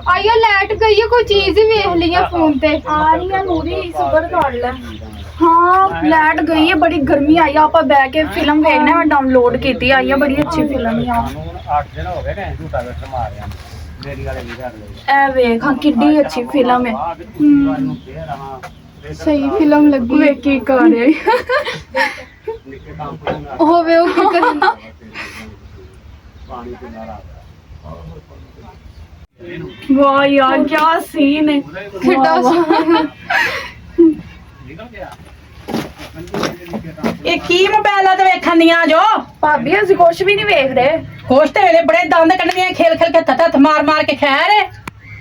ਆਇਆ ਲੈਟ ਗਈ ਹੈ ਕੋਈ ਚੀਜ਼ ਹੀ ਵੇਖ ਲਈਏ ਫੋਨ ਤੇ ਆ ਰਹੀ ਹੈ ਨੂਰੀ ਸਬਰ ਕਰ ਲੈ ਹਾਂ ਲੈਟ ਗਈ ਹੈ ਬੜੀ ਗਰਮੀ ਆਈ ਆ ਆਪਾਂ ਬੈ ਕੇ ਫਿਲਮ ਵੇਖਣੇ ਮੈਂ ਡਾਊਨਲੋਡ ਕੀਤੀ ਆਈ ਆ ਬੜੀ ਅੱਛੀ ਫਿਲਮ ਆ 8 ਦਿਨ ਹੋ ਗਏ ਨੇ ਝੂਟਾ ਵੇਖ ਮਾਰਿਆ ਮੇਰੀ ਵਾਲੇ ਵੀ ਕਰ ਲਈ ਐ ਵੇਖ ਹਾਂ ਕਿੱਡੀ ਅੱਛੀ ਫਿਲਮ ਹੈ ਸਹੀ ਫਿਲਮ ਲੱਗੀ ਵੇਖ ਕੀ ਕਰ ਰਿਹਾ ਹੋਵੇ ਉਹ ਕੀ ਕਰਨ ਪਾਣੀ ਪੀਣਾ ਰਾਤ ਵਾਹ ਯਾਰ ਕੀ ਸੀਨ ਹੈ ਕਿੱਡਾ ਸੋਹਣਾ ਨਿਕਲ ਗਿਆ ਇਹ ਕੀ ਮੋਬਾਈਲਾਂ ਤੇ ਵੇਖਣ ਦੀਆਂ ਜੋ ਭਾਬੀ ਅਸੀਂ ਕੁਝ ਵੀ ਨਹੀਂ ਵੇਖ ਰਹੇ ਕੁਛ ਤੇ ਵੇਲੇ ਬੜੇ ਦੰਦ ਕੱਢਦੀਆਂ ਖੇਲ ਖੇਲ ਕੇ ਹੱਥ ਮਾਰ ਮਾਰ ਕੇ ਖੈਰ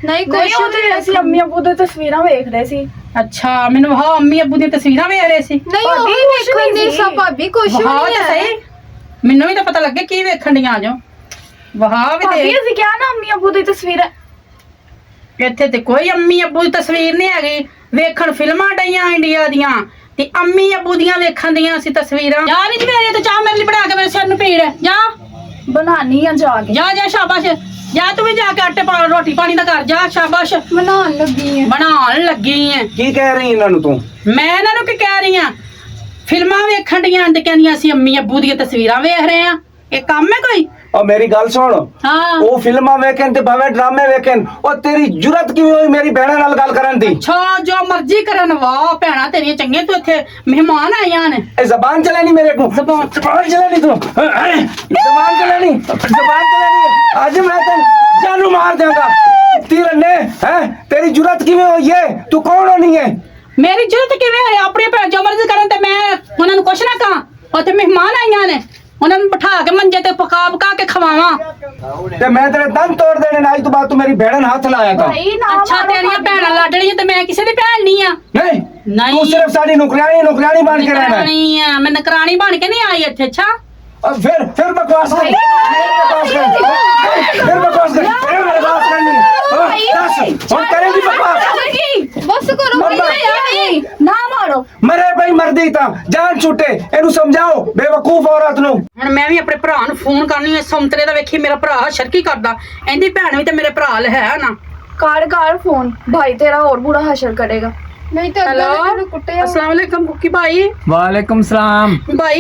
ਨਹੀਂ ਨਹੀਂ ਉਹ ਕੁਛ ਤੇ ਅਸੀਂ ਅੰਮੀ ਅੱਬੂ ਦੀ ਤਸਵੀਰਾਂ ਵੇਖ ਰਹੇ ਸੀ ਅੱਛਾ ਮੈਨੂੰ ਹਾਂ ਅੰਮੀ ਅੱਬੂ ਦੀਆਂ ਤਸਵੀਰਾਂ ਵੇਖ ਰਹੇ ਸੀ ਨਹੀਂ ਉਹ ਭਾਬੀ, ਕੁਛ ਵੇਖਣ ਨਹੀਂ ਦੇ ਸੀ। ਸਾ ਭਾਬੀ ਕੁਛ ਵੀ ਵਾਹ ਨਹੀਂ ਤੇ ਹੈ ਸਹੀ ਮੈਨੂੰ ਵੀ ਤਾਂ ਪਤਾ ਲੱਗੇ ਕੀ ਵੇਖਣ ਦੀਆਂ ਜੋ ਵਾਹ ਵੀ ਭਾਬੀ ਤੇ ਅਸੀਂ ਕਿਹਾ ਨਾ ਅੰਮੀ ਅੱਬੂ ਦੀ ਤਸਵੀਰਾਂ ਇੱਥੇ ਤੇ ਕੋਈ ਅੰਮੀ ਅੱਬੂ ਦੀ ਤਸਵੀਰ ਨਹੀਂ ਹੈਗੀ ਵੇਖਣ ਫਿਲਮਾਂ ਡਈਆਂ ਇੰਡੀਆ ਦੀਆਂ ਤੇ ਅੰਮੀ ਅੱਬੂ ਦੀਆਂ ਵੇਖਣ ਦੀਆਂ ਅਸੀਂ ਤਸਵੀਰਾਂ ਜਾ ਨਹੀਂ ਮੇਰੇ ਤੇ ਚਾਹ ਮੇਰੇ ਲਈ ਬਣਾ ਕੇ ਮੇਰੇ ਸਿਰ ਨੂੰ ਪੀੜ ਜਾ ਬਣਾਣੀ ਆ ਜਾ ਕੇ ਜਾ ਜਾ ਸ਼ਾਬਾਸ਼ ਜਾ ਤੂੰ ਵੀ ਜਾ ਕੇ ਆਟੇ ਪਾ ਰੋਟੀ ਪਾਣੀ ਦਾ ਕਰ ਜਾ ਸ਼ਾਬਾਸ਼ ਬਣਾਉਣ ਲੱਗੀ ਹੈ ਬਣਾਉਣ ਲੱਗੀ ਐ ਕੀ ਕਹਿ ਰਹੀ ਇਹਨਾਂ ਨੂੰ ਤੂੰ ਮੈਂ ਇਹਨਾਂ ਨੂੰ ਕੀ ਕਹਿ ਰਹੀ ਆ ਫਿਲਮਾਂ ਵੇਖਣ ਡੀਆਂ ਤੇ ਕਹਿੰਦੀਆਂ ਅਸੀਂ ਅੰਮੀ ਅੱਬੂ ਦੀਆਂ ਤਸਵੀਰਾਂ ਵੇਖ ਰਹੇ ਆ ਇਹ ਕੰਮ ਹੈ ਕੋਈ और मेरी गल सुन ਹਾਂ वो फिल्मा वेखन ते भावे ड्रामे वेखन और तेरी जुरत की हुई मेरी बहन नाल गल करन दी ਅੱਛਾ ਜੋ ਮਰਜ਼ੀ ਕਰਨ ਵਾਹ ਭੈਣਾ ਤੇਰੀਆਂ ਚੰਗੀਆਂ ਤੂੰ ਇੱਥੇ ਮਹਿਮਾਨ ਆਈਆਂ ਨੇ ए जबान चलानी मेरे को ਜ਼ਬਾਨ चलानी तू जबान चलानी आज मैं तेन जानू मार देगा तीर ने हैं तेरी जुरत की हुई है तू कौन होनी है ਮੇਰੀ ਜੁਰਤ ਕਿਵੇਂ ਹੈ ਆਪਣੀ ਭੈਣ ਜੋ ਮਰਜ਼ੀ ਕਰਨ ਤੇ ਮੈਂ ਉਹਨਾਂ ਨੂੰ ਕੁਛ ਨਾ ਕਹਾਂ ਉੱਥੇ ਮਹਿਮਾਨ ਆਈਆਂ ਨੇ ਉਹਨਾਂ ਨੂੰ ਬਿਠਾ ਕੇ ਮੰਜੇ ਤੇ ਪਕਾ ਕੇ ਖਵਾਵਾਂ ते मैं तेरे दंद तोड़ देने आज तो बाद तू मेरी बहन हाथ लाया था ਭਾਈ ਨਾ ਅੱਛਾ ਮਾਰੋ ਤੇਰੀਆਂ ਭਾਬੀ। ਭੈਣਾਂ ਲੜਣੀਆਂ ਤੇ ਮੈਂ ਕਿਸੇ ਦੀ ਭੈਣ ਨਹੀਂ ਆ नहीं नहीं। तू सिर्फ साड़ी नुकरानी बन के रहना है ਨੌਕਰਾਣੀ ਆ ਮੈਂ ਨੌਕਰਾਣੀ ਬਣ ਕੇ ਨਹੀਂ ਆਈ ਇੱਥੇ ਅੱਛਾ और फिर बकवास कर फिर बकवास करनी दस और करेंगी बकवास ਬਸ ਕਰੋ ਮੰਮਾ। ਨਹੀਂ ਨਾ ਮਾਰੋ मरे भाई मर्दी था जान छुटे एनु समझाओ बेवकूफ औरत नु ਹੁਣ ਮੈਂ ਵੀ ਆਪਣੇ ਭਰਾ ਨੂੰ ਫੋਨ ਕਰਨੀ ਹੈ ਸੰਤਰੇ ਦਾ ਵੇਖੀ ਮੇਰਾ ਭਰਾ ਸ਼ਰਕੀ ਕਰਦਾ ਇਹਦੀ ਭੈਣ ਵੀ ਤੇ ਮੇਰੇ ਭਰਾ ਹੈ ਨਾ ਕਰ ਫੋਨ ਭਾਈ ਤੇਰਾ ਹੋਰ ਬੁਰਾ ਹਸ਼ਰ ਕਰੇਗਾ ਨਹੀਂ ਤਾਂ हेलो ਅੱਗੇ ਕੁੱਟਿਆ अस्सलाम वालेकुम कुकी भाई वालेकुम सलाम भाई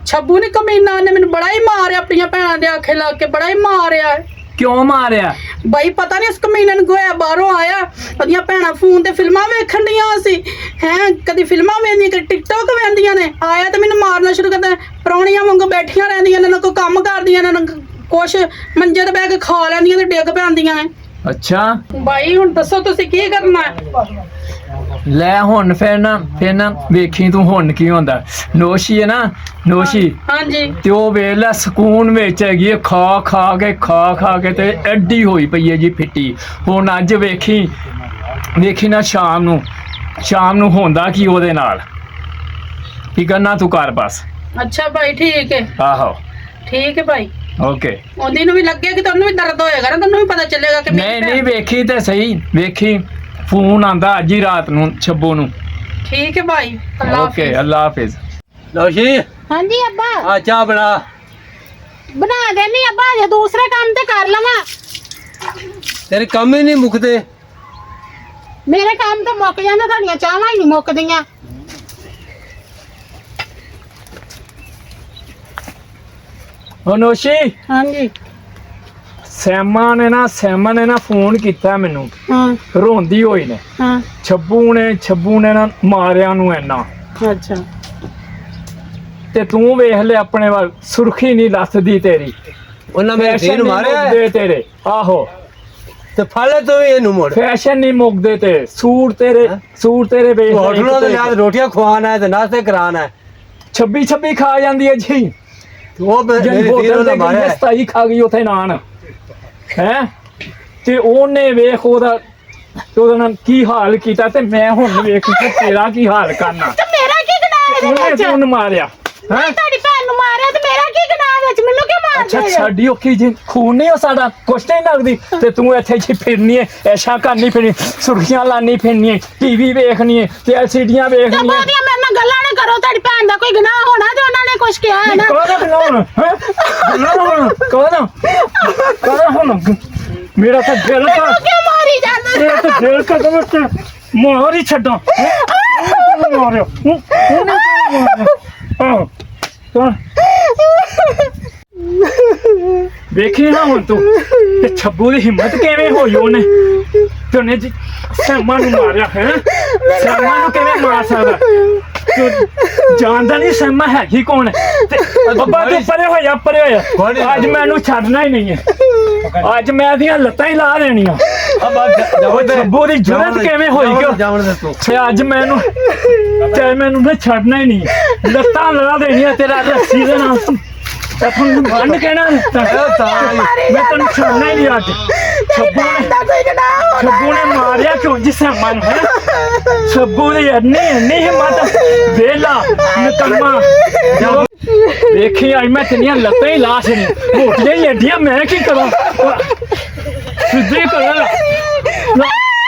छब्बू ने कमीना ने मैंने बड़ा ही मारिया अपनी भैन दे आखे ला के बड़ा ही मारिया क्यों मारिया भाई पता नहीं उस कमीने ने गोया बाहरों आया ओदियां भैणां फोन ते फिल्मां वेखण दियां सी हैं कदी फिल्मां वेंदियां कदी टिकटॉक वेंदियां ने आया ते मैनूं मारना शुरू करदा परौणियां वांगू बैठियां रहंदियां ने ना कोई काम करदियां ने ना कुछ मंजे ते बैठ के खा लैंदियां ते डिग पैंदियां ने अच्छा भाई हुण दसो तुसीं की करना है ले हुन फिर ना वेखी तू हुन की होंदा नोशी है ना नोशी हाँ जी ते ओ वेला ਸਕੂਨ ਵਿੱਚ ਹੈਗੀ ਹੈ ਖਾ ਕੇ ਤੇ ਐਡੀ ਹੋਈ ਪਈ ਹੈ ਜੀ ਫਿੱਟੀ ਹੁਣ ਅੱਜ ਵੇਖੀ ਨਾ ਸ਼ਾਮ ਨੂੰ ਹੁੰਦਾ ਕੀ ਉਹਦੇ ਨਾਲ ਕੀ ਕਰਨਾ ਤੂੰ ਕਰ ਬਸ अच्छा भाई ठीक है ਆਹੋ ठीक है भाई ਓਕੇ ਉਹਦੀ ਨੂੰ ਵੀ ਲੱਗੇਗਾ ਕਿ ਤੁਹਾਨੂੰ ਵੀ ਦਰਦ ਹੋਏਗਾ ਨਾ ਤੁਹਾਨੂੰ ਵੀ ਪਤਾ ਚੱਲੇਗਾ ਕਿ ਮੇਰੀ ਨਹੀਂ ਭੈਣ- ਵੇਖੀ ਤੇ ਸਹੀ ਵੇਖੀ ਫੋਨ ਆਂਦਾ ਅੱਜ ਹੀ ਰਾਤ ਨੂੰ ਛੱਬੋ ਨੂੰ ਠੀਕ ਹੈ ਭਾਈ ਅੱਲਾਹ ਓਕੇ ਹਾਫਿਜ਼ ਅੱਲਾ ਹਾਫਿਜ਼ ਲੋਸ਼ੀ ਹਾਂਜੀ ਅੱਬਾ ਆ ਚਾਹ ਬਣਾ ਬਣਾ ਦੇਣੀ ਅੱਬਾ ਜੇ ਦੂਸਰੇ ਕੰਮ ਤੇ ਕਰ ਲਵਾਂ ਤੇਰੇ ਕੰਮ ਹੀ ਨਹੀਂ ਮੁੱਕਦੇ ਮੇਰੇ ਕੰਮ ਤਾਂ ਮੁੱਕ ਜਾਂਦੇ ਤੁਹਾਡੀਆਂ ਚਾਹਾਂ ਹੀ ਨਹੀਂ ਮੁੱਕਦੀਆਂ ਨੋਸ਼ੀ ਹਾਂਜੀ ਸੈਮਾ ਨੇ ਨਾ ਫੋਨ ਕੀਤਾ ਮੈਨੂੰ ਹਾਂ ਰੋਂਦੀ ਹੋਈ ਨੇ ਹਾਂ ਛੱਬੂ ਨੇ ਨਾ ਮਾਰਿਆ ਨੂੰ ਐਨਾ ਅੱਛਾ ਤੇ ਤੂੰ ਵੇਖ ਲੈ ਆਪਣੇ ਵੱਲ ਸੁਰਖੀ ਨਹੀਂ ਲੱਥਦੀ ਤੇਰੀ ਉਹਨਾਂ ਮੇਰੇ ਫੈਸ਼ਨ ਧੀ ਨੂੰ ਨਹੀਂ ਮਾਰਿਆ ਮੁੱਕਦੇ ਤੇਰੇ ਆਹੋ ਤੇ ਫੜ ਲੈ ਤੂੰ ਵੀ ਇਹਨੂੰ ਮੋੜ ਫੈਸ਼ਨ ਨਹੀਂ ਮੁੱਕਦੇ ਤੇ ਸੂਟ ਤੇਰੇ ਵੇਖ ਲੈ ਹੋਟਲਾਂ ਦੇ ਨਾਲ ਰੋਟੀਆਂ ਖਵਾਉਣਾ ਹੈ ਤੇ ਨਾਸ਼ਤੇ ਕਰਾਉਣਾ ਹੈ 26 ਖਾ ਜਾਂਦੀ ਹੈ ਜੀ ਉਹ ਮੇਰੀ ਧੀ ਬੋਤਲ ਨੂੰ ਦੇ ਮਾਰਿਆ ਹੈ। 27 ਖਾ ਗਈ ਉਥੇ ਨਾਨ ਹੈ ਤੇ ਉਹਨੇ ਵੇਖ ਉਹਦਾ ਨਾਲ ਕੀ ਹਾਲ ਕੀਤਾ ਤੇ ਮੈਂ ਹੁਣ ਵੇਖ ਕੇ ਤੇਰਾ ਕੀ ਹਾਲ ਕਰਨਾ ਤੇ ਮੇਰਾ ਕੀ ਗੁਨਾਹ ਇਹਦੇ ਉਹਨੇ ਵਿੱਚ ਤੈਨੂੰ ਮਾਰਿਆ ਹੈ ਤੁਹਾਡੀ ਭੈਣ ਨੂੰ ਮਾਰਿਆ ਤੇ ਮੇਰਾ ਕੀ ਗੁਨਾਹ ਵਿੱਚ ਮੈਨੂੰ ਕਿਉਂ ਅੱਛਾ ਮਾਰਦੇ ਸਾਡੀ ਔਖੀ ਜੀ ਖੂਨ ਨਹੀਂ ਉਹ ਸਾਡਾ ਕੁਛ ਨਹੀਂ ਲੱਗਦੀ ਤੇ ਤੂੰ ਇੱਥੇ ਜੀ ਫਿਰਨੀ ਹੈ ਐਸ਼ਾ ਕਰਨੀ ਫਿਰਨੀ ਸੁਰਖੀਆਂ ਲਾਣੀ ਫਿਰਨੀ ਹੈ ਟੀਵੀ ਵੇਖਣੀ ਹੈ ਤੇ ਐਲਸੀਡੀਆਂ ਵੇਖਣੀਆਂ ਬਹੁਤੀਆਂ ਮੇਰੇ ਨਾਲ ਗੱਲਾਂ ਨਾ ਕਰੋ ਤੁਹਾਡੀ ਭੈਣ ਦਾ ਕੋਈ ਗੁਨਾਹ ਹੋਣਾ ਤੇ ਉਹਨਾਂ ਨੇ ਕੁਝ ਕਿਹਾ ਹੈ ਨਾ ਕੋਣਾ ਬਣਾਉਣ ਹੈ ਕੋਣਾ ਹੁਣ ਮੇਰਾ ਤਾਂ ਦਿਲ ਕਰ ਕਿਉਂ ਮਾਰੀ ਜਾਂਦਾ ਮੇਰਾ ਤਾਂ ਦਿਲ ਕਰਦਾ ਮੈਂ ਤੇ ਮਾਰ ਹੀ ਛੱਡਾਂ ਮਾਰਿਓ ਵੇਖੀ ਨਾ ਹੁਣ ਤੂੰ ਤੇ ਛੱਬੂ ਦੀ ਹਿੰਮਤ ਕਿਵੇਂ ਹੋਈ ਉਹਨੇ ਤੇ ਉਹਨੇ ਸੈਮਾ ਨੂੰ ਮਾਰਿਆ ਹੈ ਸੈਮਾ ਨੂੰ ਕਿਵੇਂ ਮਾਰ ਸਕਦਾ ਤੂੰ ਜਾਣਦਾ ਨਹੀਂ ਸੈਮਾ ਹੈਗੀ ਕੌਣ ਹੈ ਤੇ ਬੱਬਾ ਤੂੰ ਪਰੇ ਹੋਇਆ ਅੱਜ ਮੈਨੂੰ ਛੱਡਣਾ ਹੀ ਨਹੀਂ ਹੈ ਅੱਜ ਮੈਂ ਇਹਦੀਆਂ ਲੱਤਾਂ ਹੀ ਲਾ ਦੇਣੀਆਂ ਛੱਬੂ ਦੀ ਜੁਰਤ ਕਿਵੇਂ ਹੋਈ ਤੇ ਅੱਜ ਮੈਨੂੰ ਨਾ ਛੱਡਣਾ ਹੀ ਨਹੀਂ ਲੱਤਾਂ ਲਾ ਦੇਣੀਆਂ ਤੇਰਾ ਰੱਸੀ ਦੇ ਨਾਲ ਤੈਨੂੰ ਬੰਨ ਕਹਿਣਾ ਮੈਂ ਤੈਨੂੰ ਛੱਡਣਾ ਹੀ ਨਹੀਂ ਅੱਜ ਛੱਬੂ ਨੇ ਮਾਰਿਆ ਕਿਉਂ ਜਿਸ ਮਨ ਹੈ ਛੱਬੂ ਦੀ ਇੰਨੀ ਹਿੰਮਤ ਵੇਲਾ ਨਿਕੰਮਾ ਵੇਖੀ ਅੱਜ ਮੈਂ ਤੇਰੀਆਂ ਲੱਤਾਂ ਹੀ ਲਾ ਛੜੀ ਮੋਟੀਆਂ ਹੀ ਐਡੀਆਂ ਮੈਂ ਕੀ ਕਰਾਂ ਸਿੱਧੀ ਕਰਾਂ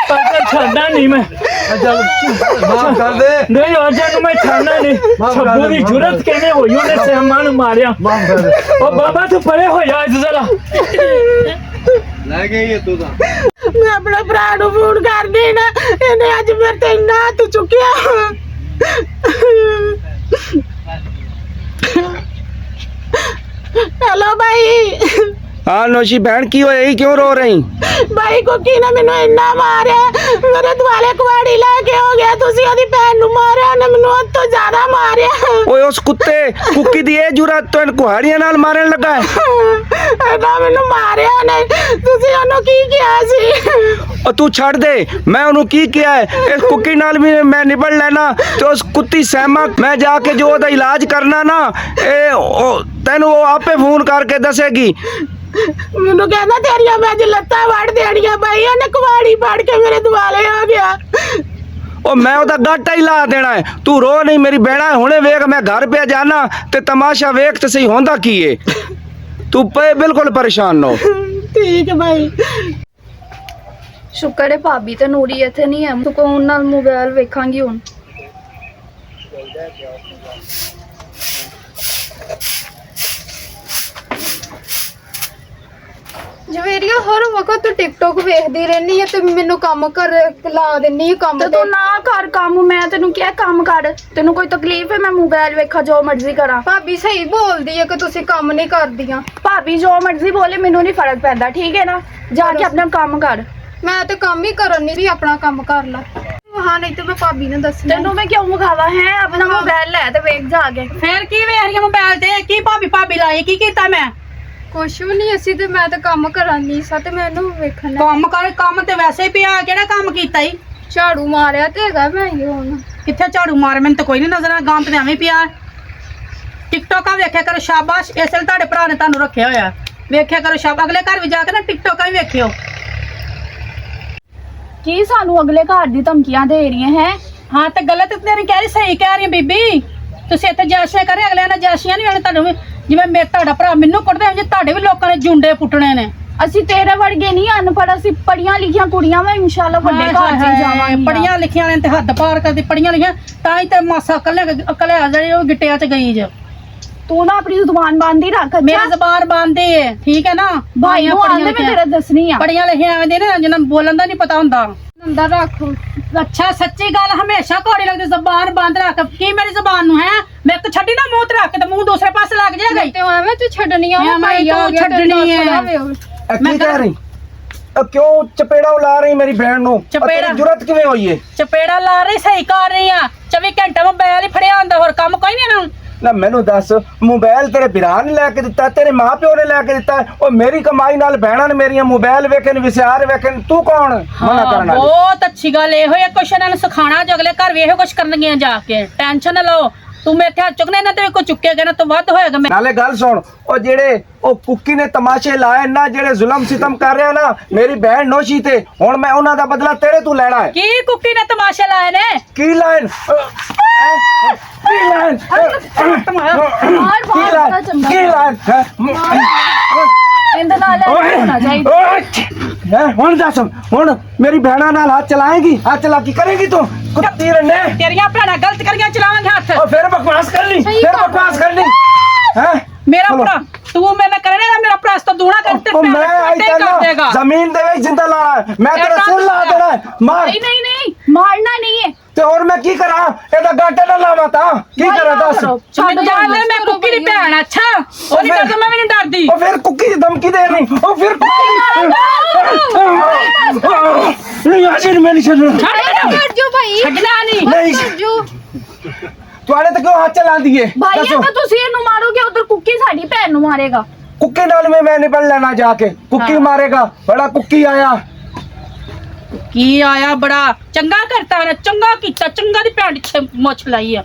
ਪਰ ਛੱਡਣਾ ਨਹੀਂ ਮੈਂ ਮਾਫ ਕਰ ਦੇ ਨਹੀਂ ਅੱਜ ਨੂੰ ਮੈਂ ਛੱਡਣਾ ਨਹੀਂ ਛੱਬੂ ਦੀ ਜੁਰਤ ਕਿਵੇਂ ਹੋਈ ਉਹਨੇ ਸੈਮਾ ਨੂੰ ਮਾਰਿਆ ਮਾਫ ਕਰ ਦੇ ਉਹ ਬਾਬਾ ਤੂੰ ਪਰੇ ਹੋ ਜਾ ਅੱਜ ਜ਼ਰਾ ਲੈ ਗਈ ਤੂੰ ਤਾਂ ਮੈਂ ਆਪਣੇ ਭਰਾ ਨੂੰ ਫੋਨ ਕਰਦੀ ਨਾ ਇਹਨੇ ਅੱਜ ਮੇਰੇ ਤੇ ਇੰਨਾ ਹੱਥ ਚੁੱਕਿਆ हेलो भाई हाँ नौशी बहन की हो यही क्यों रो रही भाई कुकी ने मैनू इन्ना मारिया मेरे दुआले कुआड़ी लेके हो गया तुसी ओदी भैन नु मारिया ने मैनू उस तो ज्यादा मारिया ओए उस कुत्ते कुकी दी ये जुरत तो इन कुहाड़ियां नाल मारन लगा है ना मैनू मारिया ने तुसी ओनु की किया सी और तू छड़ दे मैं ओनु की किया है इस कुकी नाल भी मैं निबड़ लेना तो उस कुत्ती सहमा मैं जाके जो ओदा इलाज करना ना तेन वो आपे फोन करके दसेगी मैनू कहना तेरिया मैं अज लत्तां वड़ देनियां भाई ओने कुआड़ी फाड़ के मेरे दुआले हो गया ओ मैं ओदा गाटा ही ला देना है तू रो नहीं मेरी बहना हुणे वेख मैं घर पे जाना ते तमाशा वेख ते सही होंदा की है तू पे बिल्कुल परेशान न हो ठीक है भाई ਸ਼ੁਕਰ ਹੈ ਭਾਬੀ ਤੇ ਨੂਰੀ ਇੱਥੇ ਨਹੀਂ ਹੈ ਸਕੂਨ ਨਾਲ ਮੋਬਾਈਲ ਵੇਖਾਂਗੀ ਹੁਣ ਜਵੇਰੀਆ ਹਰ ਵਕਤ ਤੂੰ ਟਿਕਟੋਕ ਵੇਖਦੀ ਰਹਿਨੀ ਹੈ ਤੇ ਮੈਨੂੰ ਕੰਮ ਕਰ ਲਾ ਦਿੰਨੀ ਹੈ ਕੰਮ ਤੇ ਤੂੰ ਨਾ ਕਰ ਕੰਮ ਮੈਂ ਤੈਨੂੰ ਕਿਹਾ ਕੰਮ ਕਰ ਤੈਨੂੰ ਕੋਈ ਤਕਲੀਫ ਹੈ ਮੈਂ ਮੋਬਾਈਲ ਵੇਖਾਂ ਜੋ ਮਰਜ਼ੀ ਕਰਾਂ ਭਾਬੀ ਸਹੀ ਬੋਲਦੀ ਹੈ ਕਿ ਤੁਸੀਂ ਕੰਮ ਨਹੀਂ ਕਰਦੀਆਂ ਭਾਬੀ ਜੋ ਮਰਜ਼ੀ ਬੋਲੇ ਮੈਨੂੰ ਨਹੀਂ ਫਰਕ ਪੈਂਦਾ ਠੀਕ ਹੈ ਨਾ ਜਾ ਕੇ ਆਪਣਾ ਕੰਮ ਕਰ ਮੈਂ ਤੇ ਕੰਮ ਹੀ ਕਰਨ ਨਹੀਂ ਵੀ ਆਪਣਾ ਕੰਮ ਕਰ ਲਾ ਹਾਂ ਨਹੀਂ ਤੇ ਮੈਂ ਭਾਬੀ ਨੂੰ ਦੱਸਣਾ ਤੈਨੂੰ ਮੈਂ ਕਿਉਂ ਮੁਖਾਵਾ ਹੈ ਆਪਣਾ ਮੋਬਾਈਲ ਲੈ ਤੇ ਵੇਖ ਜਾ ਕੇ ਫੇਰ ਕੀ ਵੇਖ ਰਹੀ ਮੋਬਾਈਲ ਤੇ ਕੀ ਭਾਬੀ ਲਾਈ ਕੀ ਕੀਤਾ ਮੈਂ ਕੁਛ ਵੀ ਨਹੀਂ ਅਸੀਂ ਤੇ ਮੈਂ ਤੇ ਕੰਮ ਕਰਾਂਗੀ ਸਾ ਤੇ ਮੈਨੂੰ ਵੇਖਣਾ ਕੰਮ ਤੇ ਵੈਸੇ ਹੀ ਪਿਆ ਕਿਹੜਾ ਕੰਮ ਕੀਤਾ ਈ ਝਾੜੂ ਮਾਰਿਆ ਤੇ ਹੈਗਾ ਮੈਂ ਹੀ ਹੁਣ ਕਿੱਥੇ ਝਾੜੂ ਮਾਰ ਮੈਨੂੰ ਤਾਂ ਕੋਈ ਨਹੀਂ ਨਜ਼ਰ ਆ ਗਾਂ ਤੇ ਐਵੇਂ ਪਿਆ ਟਿਕਟੋਕਾਂ ਵੇਖਿਆ ਕਰੋ ਸ਼ਾਬਾਸ਼ ਇਸ ਲਈ ਤੁਹਾਡੇ ਭਰਾ ਨੇ ਤੁਹਾਨੂੰ ਰੱਖਿਆ ਹੋਇਆ ਵੇਖਿਆ ਕਰੋ ਸ਼ਾਬਾਸ਼ ਅਗਲੇ ਘਰ ਵੀ ਜਾ ਕੇ ਨਾ ਟਿਕਟੋਕਾਂ ਵੀ ਵੇਖਿਓ ਕੀ ਸਾਨੂੰ ਅਗਲੇ ਘਰ ਦੀ ਧਮਕੀਆਂ ਦੇ ਰਹੀਆਂ ਹੈ ਹਾਂ ਤੇ ਗਲਤ ਤੇਰੀ ਕਹਿ ਰਹੀ ਸਹੀ ਕਹਿ ਰਹੀ ਬੀਬੀ ਤੁਸੀਂ ਇੱਥੇ ਜਾਸ਼ੀਆਂ ਕਰੇ ਅਗਲਿਆਂ ਨੇ ਜਾਸ਼ੀਆਂ ਨਹੀਂ ਵੇਲੇ ਤੁਹਾਨੂੰ ਵੀ ਜਿਵੇਂ ਮੇਰੇ ਤੁਹਾਡਾ ਭਰਾ ਮੈਨੂੰ ਕੁੱਟਦੇ ਜੇ ਤੁਹਾਡੇ ਵੀ ਲੋਕਾਂ ਨੇ ਜੁੰਡੇ ਪੁੱਟਣੇ ਨੇ ਅਸੀਂ ਤੇਰੇ ਵਰਗੇ ਨਹੀਂ ਅਨਪੜ੍ਹ ਅਸੀਂ ਪੜੀਆਂ ਲਿਖੀਆਂ ਕੁੜੀਆਂ ਵਾ ਇਨਸ਼ਾਅੱਲਾ ਵੱਡੇ ਘਰ ਚ ਜਾਵਾਂਗੇ ਪੜੀਆਂ ਲਿਖੀਆਂ ਵਾਲਿਆਂ ਤੇ ਹੱਦ ਪਾਰ ਕਰਦੀ ਪੜੀਆਂ ਲਿਖੀਆਂ ਤਾਂ ਹੀ ਤੇ ਮਾਸਾ ਅਕਲ ਆ ਜਿਹੜੀ ਉਹ ਗਿੱਟਿਆਂ ਚ ਗਈ ਜ ਤੂੰ ਨਾ ਆਪਣੀ ਜ਼ੁਬਾਨ ਬੰਦੀ ਰੱਖ ਮੇਰੀ ਜ਼ਬਾਨ ਬੰਦ ਹੈ ਠੀਕ ਹੈ ਨਾ ਭਾਈ ਨੂੰ ਆਂਦੇ ਮੈਂ ਤੇਰਾ ਦੱਸਣੀ ਆ ਪੜੀਆਂ ਲਿਖੀਆਂ ਐਵੇਂ ਦੇ ਨਾ ਜਿਹਨਾਂ ਬੋਲਣ ਦਾ ਨਹੀਂ ਪਤਾ ਹੁੰਦਾ ਅੰਦਰ ਰੱਖ ਅੱਛਾ ਸੱਚੀ ਗੱਲ ਹਮੇਸ਼ਾ ਕੋੜੀ ਲੱਗਦੀ ਜ਼ਬਾਨ ਬੰਦ ਰੱਖ ਕੀ ਮੇਰੀ ਜ਼ਬਾਨ ਨੂੰ ਹੈ ਮੈਂ ਤਾਂ ਛੱਡੀ ਨਾ ਮੂੰਹ ਤੇ ਰੱਖ ਤੇ ਮੂੰਹ ਦੂਸਰੇ ਪਾਸੇ ਲੱਗ ਜਾਏਗਾ ਤੇ ਐਵੇਂ ਤੂੰ ਛੱਡਣੀ ਆ ਮੈਂ ਭਾਈ ਆ ਗਿਆ ਛੱਡਣੀ ਹੈ की कह रही क्यों चपेड़ा ला रही मेरी बहन नु चपेड़ा? जुरत किवें होई है ਚਪੇੜਾ ਲਾ ਰਹੀ ਸਹੀ ਕਰ ਰਹੀ ਆ 24 ਘੰਟੇ ਮੋਬਾਈਲ ਹੀ ਫੜਿਆ ਹੁੰਦਾ ਹੋਰ ਕੰਮ ਕੋਈ ਨਹੀਂ ਨਾ ना मैनू दस मोबाइल तेरे बिरा ने लैके दिता तेरे मां प्यो ने लैके दिता और मेरी कमाई नाल बहना ने मेरिया मोबाइल वेखन विचार वेखन तू कौन मना करन वाली ਬਹੁਤ ਅੱਛੀ ਗੱਲ ਇਹੋ ਹੈ ਕੁਛ ਇਹਨਾਂ ਨੂੰ ਸਿਖਾਣਾ ਜੋ ਅਗਲੇ ਘਰ ਵੀ ਇਹੋ ਕੁਛ ਕਰਨਗੀਆਂ ਜਾ ਕੇ ਟੈਨਸ਼ਨ ਨਾ ਲਓ ਤੂੰ ਮੇਰੇ ਤੇ ਹੱਥ ਚੁੱਕਣੇ ਨਾ ਤੇ ਕੋਈ ਚੁੱਕੇਗਾ ਨਾ ਤੋਂ ਵੱਧ ਹੋਏਗਾ ਮੈਂ नाले गल सुन ओ जेड़े ओ कुकी ने तमाशे लाए ना जेड़े जुल्म सितम कर रहे ना मेरी बहन नौशी ते हुन मैं उन्हां दा बदला तेरे तू लेना है ਕੀ ਕੁੱਕੀ ਨੇ ਤਮਾਸ਼ੇ ਲਾਏ ਨੇ की लाइन की लाइन की लाइन ਇਹਦੇ ਨਾਲ ਹੋਣਾ ਚਾਹੀਦਾ ਹੁਣ ਦੱਸ ਹੁਣ ਮੇਰੀ ਭੈਣਾਂ ਨਾਲ ਹੱਥ ਚਲਾਏਗੀ ਹੱਥ ਚਲਾ ਕੀ ਕਰੇਗੀ ਤੂੰ ਕੁੱਤੀ ਰੰਨੇ ਤੇਰੀਆਂ ਭੈਣਾਂ ਗਲਤ ਕਰੀਆਂ ਚਲਾਵਾਂਗੇ ਹੱਥ ਉਹ ਫਿਰ ਬਕਵਾਸ ਕਰ ਲਈ ਫਿਰ ਬਕਵਾਸ ਕਰ ਲਈ ਹੈ ਮੇਰਾ ਭਰਾ ਤੂੰ ਮੇਰੇ ਨਾਲ ਕਰੇਗਾ ਨਾ, ਮੇਰਾ ਭਰਾ ਇਸ ਤੋਂ ਦੂਣਾ ਕਰ ਤੇ ਉਹ ਮੈਂ ਆਈ ਕਰ ਦੇਗਾ ਤੈਨੂੰ ਜ਼ਮੀਨ ਦੇ ਵਿੱਚ ਜਿੰਦਾ ਲਾਣਾ ਮੈਂ ਤੇਰਾ ਸਿਰ ਲਾ ਦੇਣਾ ਹੈ। ਮਾਰ ਨਹੀਂ ਨਹੀਂ ਨਹੀਂ ਮਾਰਨਾ ਨਹੀਂ ਹੈ। ਤੇ ਹੋਰ ਮੈਂ ਕੀ ਕਰਾਂ ਇਹਦਾ ਗਾਟਾ ਨਾ ਲਾਵਾਂ ਤਾਂ ਕੀ ਕਰਾਂ ਦੱਸ ਛੱਡ ਜਾ ਲੈ, ਮੈਂ ਕੁੱਕੀ ਦੀ ਭੈਣ। ਅੱਛਾ ਉਹ ਨਹੀਂ ਡਰਦਾ, ਮੈਂ ਵੀ ਨਹੀਂ ਡਰਦੀ। ਉਹ ਫਿਰ ਕੁੱਕੀ ਦੀ ਧਮਕੀ ਦੇ ਰਹੀ ਉਹ ਫਿਰ ਕੁੱਕੀ ਨਹੀਂ ਆਜਿਰ ਮੈਂ ਨਹੀਂ ਛੱਡਣਾ ਕਰ ਜੋ ਭਾਈ ਛੱਡਣਾ ਨਹੀਂ। ਨਹੀਂ ਕਰ ਜੋ ਤੁਹਾਡੇ ਤੇ ਕਿਉਂ ਹੱਥ ਚਲਾਉਂਦੀ ਏ ਭਾਈ ਦੱਸੋ ਇਹ ਤਾਂ ਤੁਸੀਂ ਇਹਨੂੰ ਮਾਰੋਗੇ, ਉਧਰ ਕੁੱਕੀ ਸਾਡੀ ਭੈਣ ਨੂੰ ਮਾਰੇਗਾ। ਕੁੱਕੀ ਨਾਲ ਮੈਂ ਨਿਪਟ ਲੈਣਾ ਜਾ ਕੇ ਕੁੱਕੀ ਮਾਰੇਗਾ ਬੜਾ ਕੁੱਕੀ ਆਇਆ ਕੀ ਆਇਆ ਬੜਾ ਚੰਗਾ ਕਰਤਾ ਨਾ, ਚੰਗਾ ਕੀਤਾ, ਚੰਗਾ ਦੀ ਭੈਣ ਪਿੱਛੇ ਮੁੱਛ ਲਾਈ ਆ।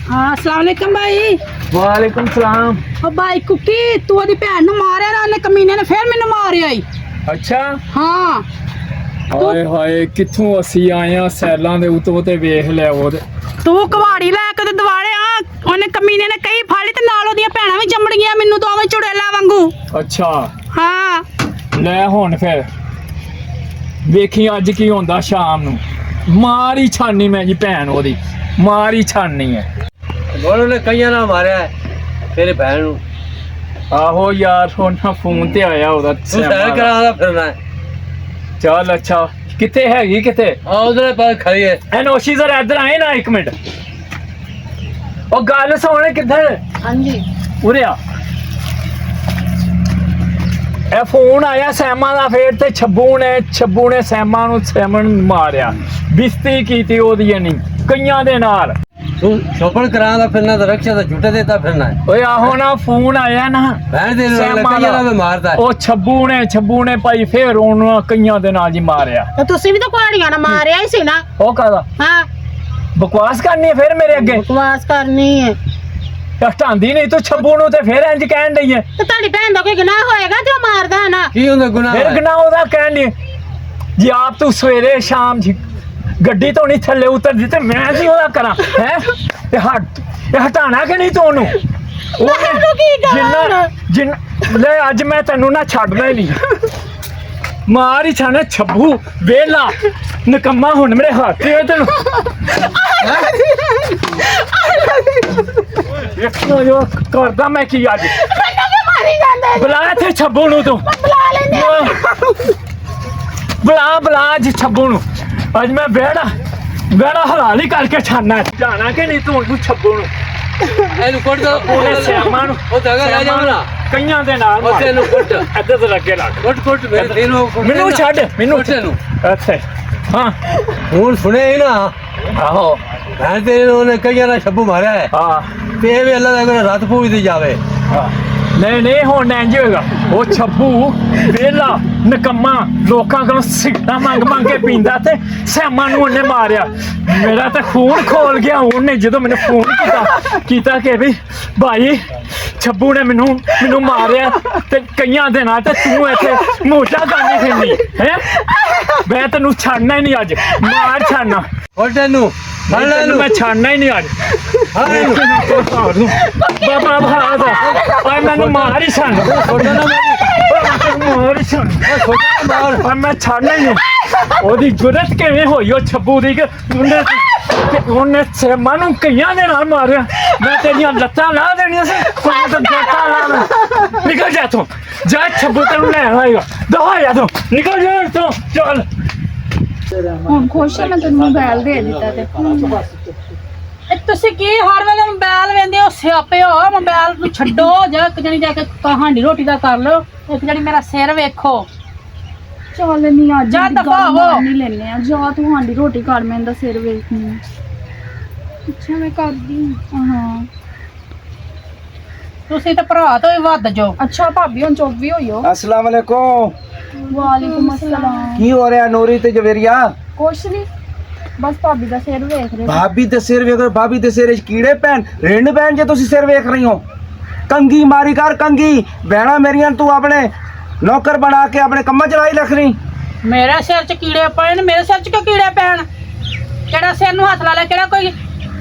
हाँ अस्सलाम वालेकुम भाई। ਵਾਲੇਕੁਮ ਸਲਾਮ। ओ भाई कुकी तू ओदी भैन नु मारिया ना, ने कमीने ने फिर मैनू मारिया ही। ਅੱਛਾ हाँ ਹਾਏ ਹਾਏ ਕਿੱਥੋਂ ਅਸੀਂ ਆਏ ਆ ਸੈਲਾਂ ਦੇ ਉਤੋਂ ਤੇ ਵੇਖ ਲਿਆ ਉਹਦੇ तू कवाड़ी लै के ते दिवाले आ ओने कमीने ने कई फाड़ी ते नाल ओदियां भैणां भी जम्मड़ गईयां मैनू तो ओवें चुड़ेला वांगू। ਅੱਛਾ हाँ ਲੈ ਹੁਣ ਫਿਰ ਵੇਖੀ ਅੱਜ ਕੀ ਹੁੰਦਾ ਸ਼ਾਮ ਨੂੰ ਮਾਰ ਹੀ ਛਾਨੀ ਮੈਂ ਜੀ ਭੈਣ ਉਹਦੀ ਮਾਰ ਹੀ ਛਾਨੀ ਹੈ ਗੋਲੂ ਨੇ ਕਈਆਂ ਨਾਲ ਮਾਰਿਆ ਹੈ ਤੇਰੀ ਭੈਣ ਨੂੰ ਆਹੋ ਯਾਰ ਹੁਣ ਨਾ ਫੋਨ ਤੇ ਆਇਆ ਉਹਦਾ ਤੂੰ ਸਿਆਪਾ ਸੈਰ ਦਾ। ਕਰਾਉਂਦਾ ਫਿਰਨਾ ਹੈ ਚੱਲ ਅੱਛਾ ਕਿੱਥੇ ਹੈਗੀ ਕਿੱਥੇ ਆ ਉਧਰੇ ਪਾਸ ਖੜੀ ਹੈ ਐਨੋਸ਼ੀ ਜ਼ਰਾ ਇੱਧਰ ਆਏ ਨਾ ਇੱਕ ਮਿੰਟ ਉਹ ਗੱਲ ਸੁਣ ਕਿੱਧਰ ਹਾਂਜੀ ਉਰੇ ਆ ਇਹ ਫੋਨ ਆਇਆ ਸੈਮਾ ਦਾ ਫੇਰ ਤੇ ਛੱਬੂ ਨੇ ਸੈਮਾ ਨੂੰ ਮਾਰਿਆ ਬਿਸਤੀ ਕੀਤੀ ਉਹਦੀ ਨਹੀਂ ਕਈਆਂ ਦੇ ਨਾਲ ਤੂੰ ਸ਼ੋਪਨ ਕਰਾਉਂਦਾ ਫਿਰਨਾ ਤਾਂ ਰਕਸ਼ਾ ਦਾ ਝੂਟੇ ਦੇਤਾ ਫਿਰਨਾ ਹੈ ਓਏ ਆਹੋ ਨਾ ਫੋਨ ਆਇਆ ਨਾ ਭੈਣ ਦੇ ਨਾਲ ਸੈਮਾ ਕਈਆਂ ਦਾ। ਨਾਲ ਮਾਰਦਾ ਹੈ ਉਹ ਛੱਬੂ ਨੇ ਭਾਈ ਫੇਰ ਉਹਨੂੰ ਕਈਆਂ ਦੇ ਨਾਲ ਹੀ ਮਾਰਿਆ ਤੇ ਤੁਸੀਂ ਵੀ ਤਾਂ ਕੁਆੜੀਆਂ ਨਾਲ ਮਾਰਿਆ ਹੀ ਸੀ ਨਾ। ਉਹ ਕਾਹਦਾ ਹਾਂ ਬਕਵਾਸ ਕਰਨੀ ਹੈ ਫੇਰ ਮੇਰੇ ਅੱਗੇ ਬਕਵਾਸ ਕਰਨੀ ਹੈ ਹਟਾਂਦੀ ਨਹੀਂ ਤੂੰ ਛੱਬੂ ਨੂੰ ਤੇ ਫੇਰ ਇੰਜ ਕਹਿਣ ਡਈ ਹੈ ਤੇ ਤੁਹਾਡੀ ਭੈਣ ਦਾ ਕੋਈ ਗੁਨਾਹ ਹੋਏਗਾ ਤੇ ਉਹ ਮਾਰਦਾ ਹੈ ਨਾ। ਕੀ ਹੁੰਦਾ ਗੁਨਾਹ ਫਿਰ ਹੈ? ਗਨਾ ਉਹਦਾ ਕਹਿਣ ਡਈ ਜੀ ਆਪ ਤੂੰ ਸਵੇਰੇ ਸ਼ਾਮ ਜੀ ਗੱਡੀ ਤੋਂ ਨਹੀਂ ਥੱਲੇ ਉਤਰਦੀ ਤੇ ਮੈਂ ਕੀ ਉਹਦਾ ਕਰਾਂ ਹੈ ਇਹ ਹਟਾਣਾ ਕਿ ਨਹੀਂ ਤੁਹਾਨੂੰ ਮੈਨੂੰ ਕੀ ਕਰਾਂ? ਜਿੰਨਾ ਲੈ ਅੱਜ ਮੈਂ ਤੈਨੂੰ ਨਾ ਛੱਡਦਾ ਹੀ ਨਹੀਂ ਮਾਰ ਹੀ ਛਾਣਾ ਛੱਬੂ ਵੇਲਾ ਨਕਮਾ ਹੁਣ ਮੇਰੇ ਹੱਥ ਤੇ ਤੈਨੂੰ ਵੇਖੋ ਜੋ ਕਰਦਾ ਮੈਂ ਕੀ ਅੱਜ ਮੈਨੂੰ ਕਿਉਂ ਮਾਰੀ ਜਾਂਦਾ ਬੁਲਾ ਇੱਥੇ ਛੱਬੂ ਨੂੰ ਤੂੰ ਬੁਲਾ ਲੈਨੇ ਬੁਲਾ ਅੱਜ ਛੱਬੂ ਨੂੰ ਅੱਜ ਮੈਂ ਵਿਹੜਾ ਹਲਾਲ ਹੀ ਕਰਕੇ ਛਾਣਾ ਜਾਣਾ ਕਿ ਨਹੀਂ ਤੂੰ ਛੱਬੂ ਨੂੰ ਇਹਨੂੰ ਕੁੱਟ ਦੋ ਉਹਨੇ ਸਿਆਮਾਂ ਨੂੰ ਉਹ ਜਗ੍ਹਾ ਲੈ ਜਾਵਣਾ ਕਈਆਂ ਦੇ ਨਾਲ ਉੱਥੇ ਨੂੰ ਕੁੱਟ ਇੱਧਰ ਤੇ ਲੱਗੇ ਲੱਗ ਕੁੱਟ ਮੇਰੇ ਦਿਲ ਨੂੰ ਕੁੱਟ ਮੈਨੂੰ ਛੱਡ ਮੈਨੂੰ ਕੁੱਟ ਇਹਨੂੰ ਅੱਛਾ ਹਾਂ ਹੁਣ ਸੁਣਿਆ ਹੀ ਨਾ ਆਹੋ ਭੈਣ ਤੇਰੇ ਨੂੰ ਉਹਨੇ ਕਈਆਂ ਨਾਲ ਛੱਬੂ ਮਾਰਿਆ ਹੈ ਹਾਂ ਤੇ ਇਹ ਵੀ ਅੱਲਾ ਦਾ ਕੋਈ ਰੱਤ ਪੂਜਦੀ ਜਾਵੇ ਹਾਂ। ਨਹੀਂ ਹੁਣ ਇੰਜ ਹੋਏਗਾ ਉਹ ਛੱਬੂ ਵੇਲਾ ਨਕਮਾ ਲੋਕਾਂ ਕੋਲੋਂ ਸਿਗਰਟਾਂ ਮੰਗ ਕੇ ਪੀਂਦਾ ਤੇ ਸੈਮਾਂ ਨੂੰ ਉਹਨੇ ਮਾਰਿਆ ਮੇਰਾ ਤਾਂ ਖੂਨ ਖੋਲ ਗਿਆ ਉਹਨੇ ਜਦੋਂ ਮੈਨੂੰ ਫੋਨ ਕੀਤਾ ਕਿ ਵੀ ਭਾਈ ਛੱਬੂ ਨੇ ਮੈਨੂੰ ਮਾਰਿਆ ਤੇ ਕਈਆਂ ਦੇ ਨਾਲ ਤੇ ਤੂੰ ਇੱਥੇ ਮੋਟਾ ਕਰਨੀ ਫਿਰਨੀ ਹੈ ਮੈਂ ਤੈਨੂੰ ਛੱਡਣਾ ਹੀ ਨਹੀਂ ਅੱਜ ਮਾਰ ਛੱਡਣਾ ਕੁੱਟ ਇਹਨੂੰ ਫੜ ਲੈ ਤੈਨੂੰ ਇਹਨੂੰ ਮੈਂ ਛੱਡਣਾ ਹੀ ਨਹੀਂ ਅੱਜ ਹਾਂ ਇਹਨੂੰ ਬਾਬਾ ਭਾਦਾ ਓਏ ਮੈਨੂੰ ਮਾਰ ਹੀ ਛੱਡ ਛੋਟਾ ਨਾ ਮਾਰ ਹੀ ਛੱਡ ਮਾਰ ਮੈਂ ਛੱਡਣਾ ਹੀ ਨਹੀਂ ਉਹਦੀ ਜੁਰਤ ਕਿਵੇਂ ਹੋਈ ਉਹ ਛੱਬੂ ਦੀ ਕਿ ਉਹਨੇ ਸੇਮਾਂ ਨੂੰ ਕਈਆਂ ਦੇ ਨਾਲ ਮਾਰਿਆ ਮੈਂ ਤੇਰੀਆਂ ਲੱਤਾਂ ਲਾ ਦੇਣੀਆਂ ਸੀ ਕੋਈ ਤਾਂ ਲੱਤਾਂ ਲਾ ਨਿਕਲ ਜਾ ਤੂੰ ਜਾ ਛੱਬੂ ਤੈਨੂੰ ਲੈ ਆਏਗਾ ਦਵਾ ਜਾ ਤੂੰ ਨਿਕਲ ਜਾ ਤੂੰ ਚੱਲ ਹੁਣ ਖੁਸ਼ ਹੈ, ਮੈਂ ਤੈਨੂੰ ਮੋਬਾਈਲ ਦੇ ਦਿੱਤਾ ਤੇ ਤੁਸੀਂ ਕੀ ਹਰ ਵੇਲੇ ਮੋਬਾਈਲ ਵੇਂਦੇ ਹੋ ਸਿਆਪੇ ਹੋ ਮੋਬਾਈਲ ਨੂੰ ਛੱਡੋ ਜਾ ਇੱਕ ਜਣੀ ਜਾ ਕੇ ਕਹਾਣੀ ਰੋਟੀ ਦਾ ਕਰ ਲਓ ਇੱਕ ਜਣੀ ਮੇਰਾ ਸਿਰ ਵੇਖੋ ਚੱਲ ਨਹੀਂ ਅੱਜ ਜਾ ਦੀ ਦਫ਼ਾ ਗੱਲ ਹੋ। ਨਹੀਂ ਲੈਣੇ ਆ ਜਾ ਤੂੰ ਹਾਂਡੀ ਰੋਟੀ ਕਰ ਮੈਂ ਦਾ ਸਿਰ ਵੇਖਣੀ ਆ। ਅੱਛਾ ਮੈਂ ਕਰਦੀ ਹਾਂ। ਤੁਸੀਂ ਤਾਂ ਭਰਾ ਤੋਂ ਹੀ ਵੱਧ ਜੋ ਅੱਛਾ ਭਾਬੀ ਹੁਣ ਚੁੱਪ ਵੀ ਹੋਈਓ। अस्सलाम वालेकुम ਵਾਲੇਕੁਮ ਅਸਲਾਮ। की हो रहा नूरी ते जवेरिया ਕੁਛ ਨਹੀਂ ਬਸ ਭਾਬੀ ਦਾ ਸਿਰ ਵੇਖ ਰਹੇ। भाभी ते सिर वेख भाभी ते सिर च कीड़े पैन रिंड पैन जे तुसी सिर वेख रही हो कंगी मारी कर कंगी बहना मेरियां तू अपने नौकर बना के अपने कम्मा चलाई रख रही ਮੇਰੇ ਸਿਰ 'ਚ ਕੀੜੇ ਪਏ ਨੇ ਮੇਰੇ ਸਿਰ 'ਚ ਕਿਉਂ ਕੀੜੇ ਪੈਣ ਕਿਹੜਾ ਸਿਰ ਨੂੰ ਹੱਥ ਲਾ ਲੈ ਕਿਹੜਾ ਕੋਈ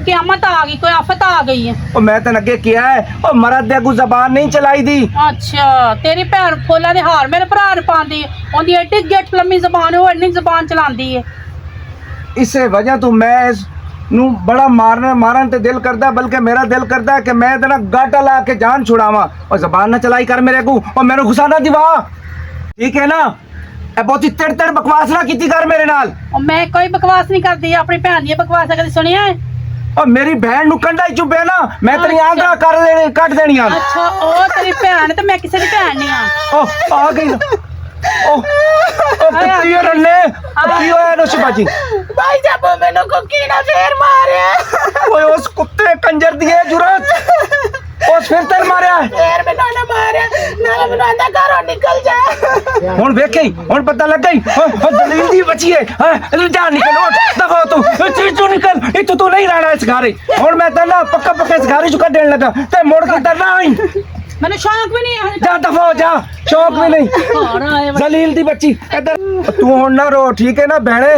ਕਿਆਮਤ ਆ ਗਈ, ਕੋਈ ਆਫਤ ਆ ਗਈ ਹੈ। ਉਹ ਮੈਂ ਤੈਨੂੰ ਅੱਗੇ ਕਿਹਾ ਹੈ ਉਹ ਮਰਦ ਦੇ ਅੱਗੂ ਜ਼ਬਾਨ ਨਹੀਂ ਚਲਾਈ ਦੀ। ਅੱਛਾ, ਤੇਰੀ ਭੈਣ ਫੁੱਲਾਂ ਦੇ ਹਾਰ ਮੇਰੇ ਭਰਾ ਨੂੰ ਪਾਉਂਦੀ ਹੈ, ਉਹਦੀ ਐਡੀ ਗਿੱਠ ਲੰਮੀ ਜ਼ਬਾਨ, ਉਹ ਇੰਨੀ ਜ਼ਬਾਨ ਚਲਾਉਂਦੀ ਹੈ। ਇਸੇ ਵਜ੍ਹਾ ਤੋਂ ਮੈਂ ਇਸ ਨੂੰ ਬੜਾ ਮਾਰਨ ਤੇ ਦਿਲ ਕਰਦਾ, ਬਲਕਿ ਮੇਰਾ ਦਿਲ ਕਰਦਾ ਕਿ ਮੈਂ ਤੇਰਾ ਗਾਟਾ ਲਾ ਕੇ ਜਾਨ ਛੁਡਾਵਾਂ। और जबान ना चलाई कर मेरे को और मेरे गुस्सा ना दिवा, ठीक है ना? ए बहुत तड़ बकवास ना कीती कर मेरे नाल। और मैं कोई बकवास नहीं करती, अपनी भैन दी बकवास कदी सुनिया है? और मेरी बहन नु कंडा ही चुभे ना, मैं तेरी आंदरा कर देनी कट देनी आ। अच्छा, ओ तेरी भैन ते मैं किसी दी भैन नहीं हां। ओ आ गई ना। ओ कितनी रन्ने की होया नो शिबाजी भाई जब मैंने कुकी ना फेर मारे, ओए उस कुत्ते कंजर दी जरूरत उस फिर तेन मारिया फेर मैंने ना मारे ना, मैंने आंदा घरों निकल जा। हुन वेखी हुन पता लग गई दलील दी बची है। हां जा निकल उठ दफा तू निकल इतू तू नहीं रहना इस घरे। हुन मैं तेना पक्का इस घरे चो कढण लगा ते मुड़ के तेना आई। मैंने शौक भी नहीं है, जा दफा हो जा, शौक भी नहीं। जलील दी बच्ची इधर तू हुन ना रो, ठीक है ना भैणे?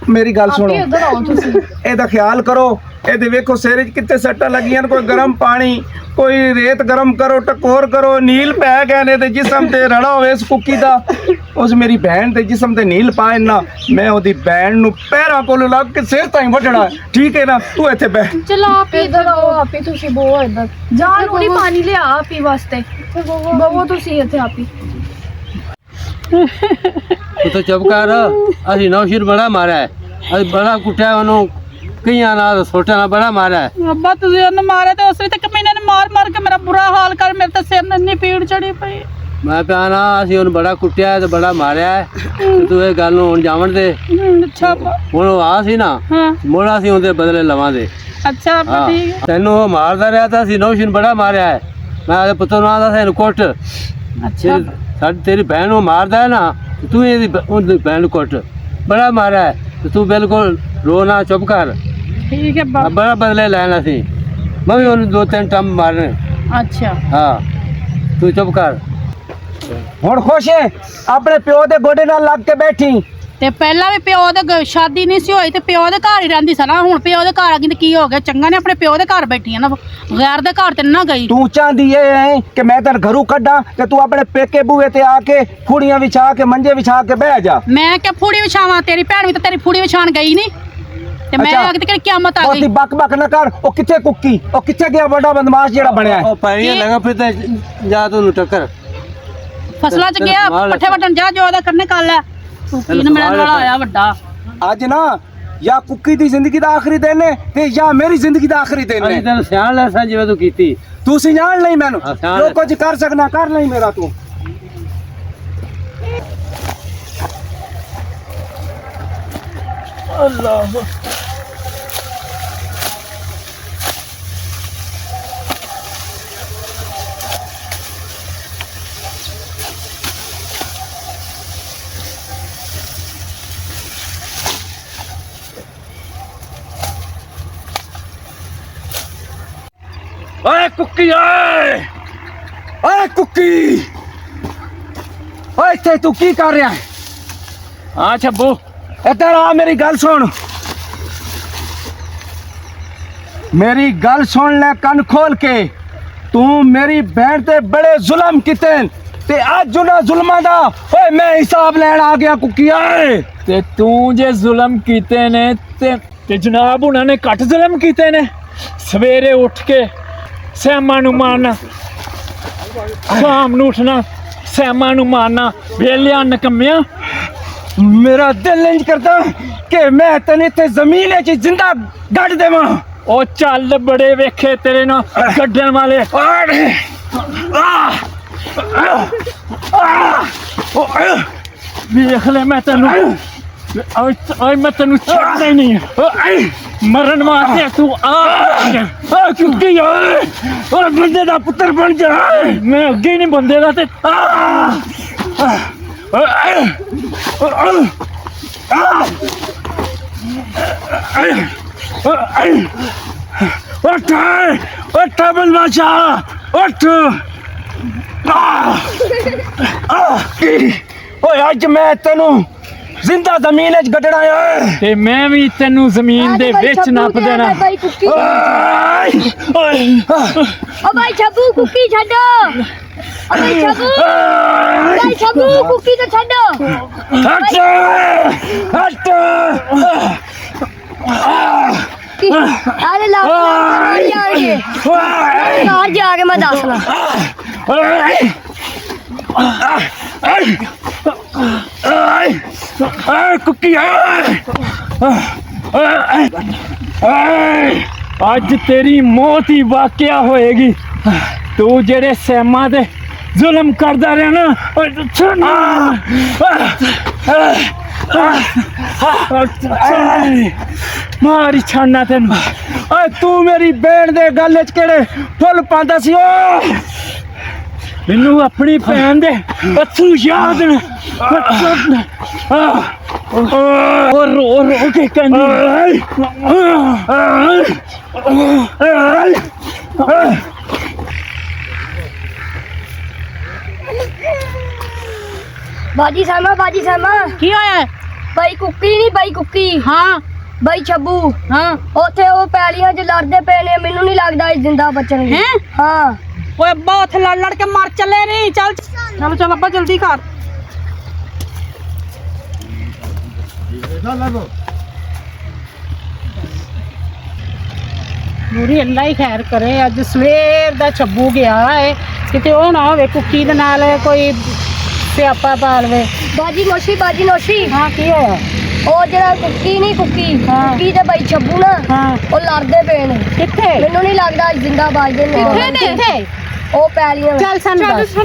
मेरी गल सुनो, इधर आओ तुसी। ਇਹਦਾ ਖਿਆਲ ਕਰੋ। ਇਹਦੇ ਵੇਖੋ ਸਿਰ 'ਚ ਕਿੱਥੇ ਸੱਟਾਂ ਲੱਗੀਆਂ ਨੇ, ਕੋਈ ਗਰਮ ਪਾਣੀ, ਕੋਈ ਰੇਤ ਗਰਮ ਕਰੋ, ਟਕੋਰ ਕਰੋ, ਨੀਲ ਪੈ ਗਏ ਨੇ ਤੇ ਜਿਸਮ ਤੇ ਰੜਾ ਹੋਵੇ ਇਸ ਕੁੱਕੀ ਦਾ। ਉਸ ਮੇਰੀ ਭੈਣ ਦੇ ਜਿਸਮ ਤੇ ਨੀਲ ਪਾਏ ਨਾ, ਮੈਂ ਉਹਦੀ ਭੈਣ ਨੂੰ ਪੈਰਾਂ ਕੋਲ ਲੱਗ ਕੇ ਸਿਰ ਤਾਈਂ ਵੱਢਣਾ, ਠੀਕ ਹੈ ਨਾ? ਤੂੰ ਇੱਥੇ ਬਹਿ। चलो आप इधर आओ, आप ही तुसी बो इधर जान उनी पानी ले आ पी वास्ते बो तुसी इथे आप ही। ਤੂੰ ਤਾਂ ਚੁੱਪ ਕਰ। ਅਸੀਂ ਨੌਸ਼ੀਰ ਬੜਾ ਮਾਰਿਆ ਹੈ, ਅਸੀਂ ਬੜਾ ਕੁੱਟਿਆ ਉਹਨੂੰ, ਕਈਆਂ ਨਾਲ ਛੋਟਿਆਂ ਨਾਲ ਬੜਾ ਮਾਰਿਆ ਹੈ। ਅੱਬਾ ਤੁਸੀਂ ਉਹਨੂੰ ਮਾਰਿਆ ਤੇ ਉਸ ਤੇ ਕਮੀਨੇ ਨੇ ਮਾਰ ਕੇ ਮੇਰਾ ਬੁਰਾ ਹਾਲ ਕਰ, ਮੇਰੇ ਤੇ ਸਿਰ ਨੂੰ ਇੰਨੀ ਪੀੜ ਚੜੀ ਪਈ। ਮੈਂ ਪਿਆ ਨਾ, ਅਸੀਂ ਉਹਨੂੰ ਬੜਾ ਕੁੱਟਿਆ ਹੈ ਤੇ ਬੜਾ ਮਾਰਿਆ ਹੈ ਤੇ ਤੂੰ ਇਹ ਗੱਲ ਨੂੰ ਹੁਣ ਜਾਵਣ ਦੇ। ਅੱਛਾ ਅੱਬਾ। ਹੁਣ ਉਹ ਆ ਸੀ ਨਾ, ਹਾਂ ਮੋੜਾ ਸੀ ਉਹਦੇ ਬਦਲੇ ਲਵਾਂਗੇ। ਅੱਛਾ ਅੱਬਾ, ਹਾਂ, ਠੀਕ ਹੈ। ਤੈਨੂੰ ਉਹ ਮਾਰਦਾ ਰਿਹਾ ਤਾਂ ਅਸੀਂ ਨੌਸ਼ੀਰ ਬੜਾ ਮਾਰਿਆ ਹੈ। ਮੈਂ ਉਹਦੇ ਪੁੱਤਰ ਨੂੰ ਆਦਾ ਸੀ ਇਹਨੂੰ ਕੁੱਟ। ਅੱਛਾ ਸਾਡੀ ਤੇਰੀ ਭੈਣ ਨੂੰ ਮਾਰਦਾ ਹੈ ਨਾ, ਤੇ ਤੂੰ ਇਹਦੀ ਉਹਦੀ ਭੈਣ ਨੂੰ ਕੁੱਟ, ਬੜਾ ਮਾਰਿਆ ਹੈ ਤੇ ਤੂੰ ਬਿਲਕੁਲ ਰੋ ਨਾ, ਚੁੱਪ ਕਰ। ਠੀਕ ਹੈ ਅੱਬਾ। ਬੜਾ ਬਦਲੇ ਲੈਣਾ ਸੀ, ਮੈਂ ਵੀ ਉਹਨੂੰ 2-3 ਟੰਮ ਮਾਰਨੇ। ਅੱਛਾ ਹਾਂ ਤੂੰ ਚੁੱਪ ਕਰ। ਹੁਣ ਖੁਸ਼ ਹੈ ਆਪਣੇ ਪਿਓ ਦੇ ਗੋਡੇ ਨਾਲ ਲੱਗ ਕੇ ਬੈਠੀ। ਤੇ ਪਹਿਲਾਂ ਵੀ ਪਿਓ ਦੇ ਸ਼ਾਦੀ ਨਹੀਂ ਸੀ ਹੋਈ ਤੇ ਪਿਓ ਦੇ ਘਰ ਹੀ ਰਹਿੰਦੀ ਸੀ ਨਾ, ਹੁਣ ਪਿਓ ਦੇ ਘਰ ਆ ਗਈ ਤੇ ਕੀ ਹੋ ਗਿਆ? ਚੰਗਾ ਨੇ ਆਪਣੇ ਪਿਓ ਦੇ ਘਰ ਬੈਠੀ ਆ ਨਾ, ਗੈਰ ਦੇ ਘਰ ਤੇ ਨਾ ਗਈ। ਤੂੰ ਚਾਹੁੰਦੀ ਇਹ ਹੈ ਕਿ ਮੈਂ ਤੈਨੂੰ ਘਰੋਂ ਕੱਢਾਂ ਤੇ ਤੂੰ ਆਪਣੇ ਪੇਕੇ ਬੂਹੇ ਤੇ ਆ ਕੇ ਫੁੜੀਆਂ ਵਿਛਾ ਕੇ ਮੰਜੇ ਵਿਛਾ ਕੇ ਬਹਿ ਜਾ। ਮੈਂ ਕਿ ਫੂੜੀ ਵਿਛਾਵਾਂ? ਤੇਰੀ ਭੈਣ ਵੀ ਤਾਂ ਤੇਰੀ ਫੂੜੀ ਵਿਛਾਣ ਗਈ ਨਹੀਂ ਤੇ ਮੈਂ ਆ ਕੇ ਤੇ ਕਿਆਮਤ ਆ ਬਹੁਤੀ ਗਈ। ਬਕ ਨਾ ਕਰ। ਉਹ ਕਿੱਥੇ ਕੁੱਕੀ, ਉਹ ਕਿੱਥੇ ਗਿਆ ਵੱਡਾ ਬਦਮਾਸ਼ ਜਿਹੜਾ ਬਣਿਆ ਹੈ? ਉਹ ਪੈਣੀਆਂ ਲਗਾ ਫਿਰ ਤੇ ਜਾ ਤੂੰ ਟੱਕਰ ਫਸਲਾਂ ਚ ਗਿਆ ਪੱਠੇ ਵੱਢਣ ਜਾ, ਜੋ ਉਹਦਾ ਕਰਨੇ ਕੱਲ ਹੈ। ਕੁੱਕੀ ਨੇ ਮੇਰੇ ਨਾਲ ਆਇਆ ਵੱਡਾ। ਅੱਜ ਨਾ ਜਾਂ ਕੁੱਕੀ ਦੀ ਜ਼ਿੰਦਗੀ ਦਾ ਆਖਰੀ ਦਿਨ ਹੈ ਤੇ ਜਾਂ ਮੇਰੀ ਜ਼ਿੰਦਗੀ ਦਾ ਆਖਰੀ ਦਿਨ ਅਸੀਂ ਹੈ। ਤੈਨੂੰ ਸਿਆਣ ਲੈ ਸਾਂ ਜਿਵੇਂ ਤੂੰ ਕੀਤੀ। ਤੂੰ ਸਿਆਣ ਲਈ ਮੈਨੂੰ, ਹਾਂ, ਸਿਆਣ ਜੋ ਲੈ। ਕੁਝ ਕਰ ਸਕਣਾ ਕਰ ਲਈ ਮੇਰਾ ਤੂੰ। ਅੱਲਾਹ ਓਏ ਕੁੱਕੀ, ਓਏ ਕੁੱਕੀ, ਓਏ ਇੱਥੇ ਤੂੰ ਕੀ ਕਰ ਰਿਹਾ ਹੈ? ਹਾਂ ਛੱਬੂ, ਇੱਧਰ ਆ, ਮੇਰੀ ਗੱਲ ਸੁਣ, ਮੇਰੀ ਗੱਲ ਸੁਣ ਲੈ ਕੰਨ ਖੋਲ ਕੇ। ਤੂੰ ਮੇਰੀ ਭੈਣ ਤੇ ਬੜੇ ਜ਼ੁਲਮ ਕੀਤੇ ਤੇ ਅੱਜ ਉਹਨਾਂ ਜ਼ੁਲਮਾਂ ਦਾ ਓਏ ਮੈਂ ਹਿਸਾਬ ਲੈਣ ਆ ਗਿਆ ਕੁੱਕੀ। ਓਏ ਤੇ ਤੂੰ ਜੇ ਜ਼ੁਲਮ ਕੀਤੇ ਨੇ ਤੇ ਜਨਾਬ ਉਹਨਾਂ ਨੇ ਘੱਟ ਜ਼ੁਲਮ ਕੀਤੇ ਨੇ। ਸਵੇਰੇ ਉੱਠ ਕੇ ਸੈਮਾਂ ਨੂੰ ਮਾਰਨਾ, ਸ਼ਾਮ ਨੂੰ ਉੱਠਣਾ ਸੈਮਾਂ ਨੂੰ ਮਾਰਨਾ, ਵੇਲਿਆਂ ਨਕਮਿਆਂ। ਮੇਰਾ ਦਿਲ ਇੰਜ ਕਰਦਾ ਕਿ ਮੈਂ ਤੈਨੂੰ ਇੱਥੇ ਜ਼ਮੀਨ 'ਚ ਜ਼ਿੰਦਾ ਗੱਡ ਦੇਵਾਂ। ਉਹ ਚੱਲ ਬੜੇ ਵੇਖੇ ਤੇਰੇ ਨਾਲ ਗੱਡਣ ਵਾਲੇ। ਵੇਖ ਲੈ ਮੈਂ ਤੈਨੂੰ, ਓਏ ਮੈਂ ਤੈਨੂੰ ਛੱਡਦਾ ਹੀ ਨਹੀਂ। ਮਰਨ ਵਾਸਤੇ ਤੂੰ ਆ ਚੁੱਕੀ ਓਏ, ਓਏ ਬੰਦੇ ਦਾ ਪੁੱਤਰ ਬਣ ਜਾ। ਮੈਂ ਅੱਗੇ ਨਹੀਂ ਬੰਦੇ ਦਾ ਤੇ ਉੱਠ ਉੱਠ ਬਦਮਾਸ਼ਾ ਉੱਠ। ਓਏ ਅੱਜ ਮੈਂ ਤੈਨੂੰ ਜ਼ਿੰਦਾ ਜ਼ਮੀਨ 'ਚ ਗੱਡਣਾ ਏ ਤੇ ਮੈਂ ਵੀ ਤੈਨੂੰ ਜ਼ਮੀਨ ਦੇ ਵਿੱਚ ਨੱਪ ਦੇਣਾ। ਬਾਈ ਕੁੱਕੀ ਓਏ ਓ ਬਾਈ ਛੱਬੂ ਕੁੱਕੀ ਛੱਡੋ। ਓ ਬਾਈ ਛੱਬੂ ਬਾਈ ਛੱਬੂ ਕੁੱਕੀ ਤਾਂ ਛੱਡੋ। ਹਟ ਹਟ ਅਰੇ ਲਾ ਜਾਣਗੇ ਘਰ ਜਾ ਕੇ ਮੈਂ ਦੱਸਣਾ। ਕੁੱਕੀ ਅੱਜ ਤੇਰੀ ਮੌਤ ਹੀ ਵਾਕਿਆ ਹੋਏਗੀ। ਤੂੰ ਜਿਹੜੇ ਸੈਮਾਂ ਤੇ ਜ਼ੁਲਮ ਕਰਦਾ ਰਿਹਾ ਨਾ ਮਾਰੀ ਛਾਣਾ ਤੈਨੂੰ। ਓਏ ਤੂੰ ਮੇਰੀ ਭੈਣ ਦੇ ਗੱਲ 'ਚ ਕਿਹੜੇ ਫੁੱਲ ਪਾਉਂਦਾ ਸੀ? ਓ ਮੈਨੂੰ ਆਪਣੀ ਭੈਣ ਦੇ ਅੱਥਰੂ ਯਾਦ ਨੇ। ਉਹ ਰੋ ਕੇ ਕਹਿੰਦੀ ਬਾਜੀ ਸਾਮਾ ਕੀ ਹੋਇਆ? ਬਾਈ ਕੁੱਕੀ ਨਹੀਂ ਬਾਈ ਕੁੱਕੀ ਹਾਂ ਬਾਈ ਛੱਬੂ ਹਾਂ ਉੱਥੇ ਉਹ ਪੈਲੀਆਂ 'ਚ ਲੜਦੇ ਪਏ ਨੇ। ਮੈਨੂੰ ਨਹੀਂ ਲੱਗਦਾ ਇਹ ਜ਼ਿੰਦਾ ਬਚਣਗੇ। ਹੈਂ? ਹਾਂ ਓਏ ਅੱਬਾ ਉੱਥੇ ਲੜ ਕੇ ਮਰ ਚੱਲੇ ਨਹੀਂ। ਚੱਲ ਅੱਬਾ ਜਲਦੀ ਕਰ। ਨੂਰੀ ਅੱਲਾ ਹੀ ਖੈਰ ਕਰੇ। ਅੱਜ ਸਵੇਰ ਦਾ ਛੱਬੂ ਗਿਆ ਏ, ਕਿਤੇ ਉਹ ਨਾ ਹੋਵੇ ਕੁੱਕੀ ਦੇ ਨਾਲ ਕੋਈ ਸਿਆਪਾ ਪਾ ਲਵੇ। ਬਾਜੀ ਨੋਸ਼ੀ ਹਾਂ ਕੀ ਹੋਇਆ? ਉਹ ਜਿਹੜਾ ਕੁੱਕੀ ਨਹੀਂ ਕੁੱਕੀ ਹਾਂ। ਕੁੱਕੀ ਤੇ ਬਾਈ ਛੱਬੂ ਨਾ ਹਾਂ ਉਹ ਲੜਦੇ ਪਏ ਨੇ। ਕਿੱਥੇ? ਮੈਨੂੰ ਨਹੀਂ ਲੱਗਦਾ ਅੱਜ ਜ਼ਿੰਦਾ ਬਾਜਦੇ ਨੇ। ਕਿੱਥੇ? ਉਹ ਪੈਲੀਆਂ ਵਿੱਚ। ਚੱਲ ਸਾਨੂੰ ਦੱਸ।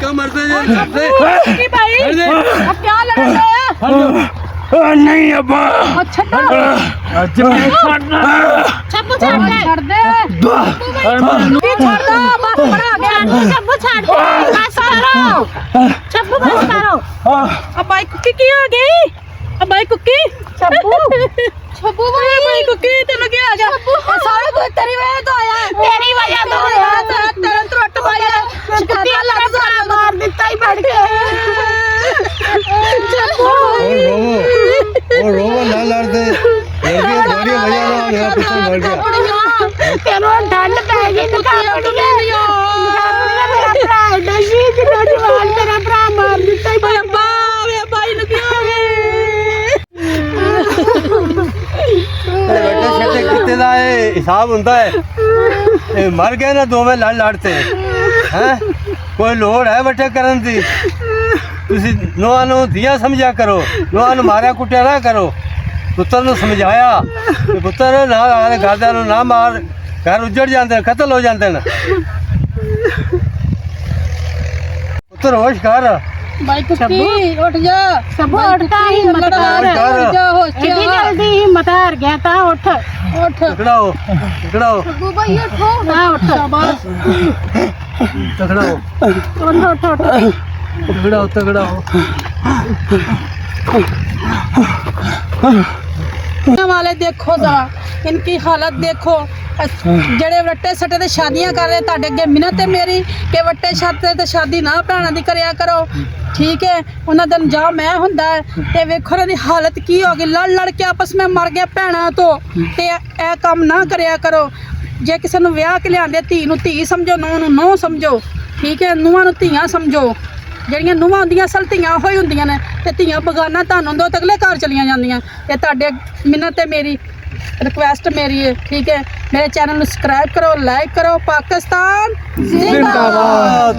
क्या मरते ਕੀ ਭਾਈ ਆ ਕੀ ਲੜ ਰਿਹਾ? ਨਹੀਂ ਅੱਬਾ ਅੱਜ ਮੈਂ ਛੱਡਣਾ। ਛੱਬੂ ਛੱਡ ਦੇ। ਕੀ ਛੱਡਦਾ? ਬਸ ਬੜਾ ਗਿਆ। ਛੱਬੂ ਛੱਡ ਦੇ। ਬਸ ਕਰੋ ਛੱਬੂ, ਬਸ ਕਰੋ। ਆ ਬਾਈ ਕੁੱਕੀ ਕੀ ਹੋ ਗਈ? ਆ ਬਾਈ ਕੁੱਕੀ ਛੱਬੂ ਬਾਈ ਕੁੱਕੀ ਤੈਨੂੰ ਕੀ ਆ ਗਿਆ? ਸਾਰਾ ਕੁਝ ਤੇਰੀ ਵਜ੍ਹਾ ਤੋਂ ਆਇਆ। ਤੇਰੀ ਵਜ੍ਹਾ ਤੋਂ ਹੋਇਆ। ਤੇਰੇ ਤਰਟ ਮਾਰਿਆ। ਕੁੱਤੀਆਂ ਲੱਗ ਸਾਰਾ ਮਾਰ ਦਿੱਤਾ ਹੀ ਫੜ ਕੇ। और रोवा ना लड़ते बड़ी वजह ना मेरा पुत्र मर गया। ਤੈਨੂੰ ਠੰਡ ਪੈ ਗਈ ਤੇ ਕਾਪੜੀਆਂ ਮੇਰਾ ਭਰਾ ਐਡਾ ਸ਼ਹੀਦ ਨੌਜਵਾਨ ਮੇਰਾ ਭਰਾ ਮਾਰ ਦਿੱਤਾ ਹੀ। ਅੱਬਾ ਵੇ ਬਾਈ ਨੂੰ ਕੀ ਹੋ ਗਿਆ? बेटे छटे कितने का हिसाब होता है। मर गए ना दोवें लड़ लड़ते हैं। कोई लोड़ है बटे करन दी। तुसी नोआ नु दिया समझा करो। नोआ नु मारा कुटिया ना करो। पुत्र नु समझाया कि पुत्र ना घरदार नु ना मार, घर उजड़ जाते कत्ल हो जाते हैं। पुत्र होश कर। ਬਾਈ ਕੁੱਕੀ ਉੱਠ ਜਾ। ਸਭ ਉੱਠਦਾ ਹਿੰਮਤ ਕਰ। ਉੱਠ ਜਾ ਹੋਸ਼ ਚ। ਇੰਨੀ ਜਲਦੀ ਹਿੰਮਤ ਹਾਰ ਗਿਆ ਤਾਂ ਉੱਠ। तगड़ा हो ਛੱਬੂ ਬਾਈ ਉਠੋ। ਹਾਂ ਉੱਠ। ਸ਼ਾਬਾਸ਼। तगड़ा हो तगड़ा हो। वाले देखो जरा इनकी हालत देखो। ਜਿਹੜੇ ਵੱਟੇ ਸੱਟੇ ਤੇ ਸ਼ਾਦੀਆਂ ਕਰ ਰਹੇ ਤੁਹਾਡੇ ਅੱਗੇ ਮਿਹਨਤ ਹੈ ਮੇਰੀ ਕਿ ਵੱਟੇ ਛੱਤੇ ਤੇ ਸ਼ਾਦੀ ਨਾ ਭੈਣਾਂ ਦੀ ਕਰਿਆ ਕਰੋ। ਠੀਕ ਹੈ ਉਹਨਾਂ ਦਾ ਅੰਜਾਮ ਮੈਂ ਹੁੰਦਾ ਹੈ। ਤੇ ਵੇਖੋ ਉਹਨਾਂ ਦੀ ਹਾਲਤ ਕੀ ਹੋ ਗਈ। ਲੜ ਕੇ ਆਪਸ ਵਿੱਚ ਮਰ ਗਏ ਭੈਣਾਂ ਤੋਂ। ਤੇ ਇਹ ਕੰਮ ਨਾ ਕਰਿਆ ਕਰੋ। ਜੇ ਕਿਸੇ ਨੂੰ ਵਿਆਹ ਕੇ ਲਿਆਂਦੇ ਧੀ ਨੂੰ ਧੀ ਸਮਝੋ, ਨੂੰਹ ਨੂੰ ਨੂੰਹ ਸਮਝੋ। ਠੀਕ ਹੈ ਨੂੰਹਾਂ ਨੂੰ ਧੀਆਂ ਸਮਝੋ। ਜਿਹੜੀਆਂ ਨੂੰਹਾਂ ਹੁੰਦੀਆਂ ਅਸਲ ਧੀਆਂ ਹੋਈ ਹੁੰਦੀਆਂ ਨੇ ਤੇ ਧੀਆਂ ਬਗਾਨਾ ਤੁਹਾਨੂੰ ਦੋ ਅਗਲੇ ਘਰ ਚਲੀਆਂ ਜਾਂਦੀਆਂ। ਇਹ ਤੁਹਾਡੇ ਮਿਹਨਤ ਹੈ ਮੇਰੀ ਰਿਕੁਐਸਟ ਮੇਰੀ ਹੈ। ਠੀਕ ਹੈ ਮੇਰੇ ਚੈਨਲ ਨੂੰ ਸਬਸਕ੍ਰਾਈਬ ਕਰੋ, ਲਾਈਕ ਕਰੋ। ਪਾਕਿਸਤਾਨ ਜ਼ਿੰਦਾਬਾਦ।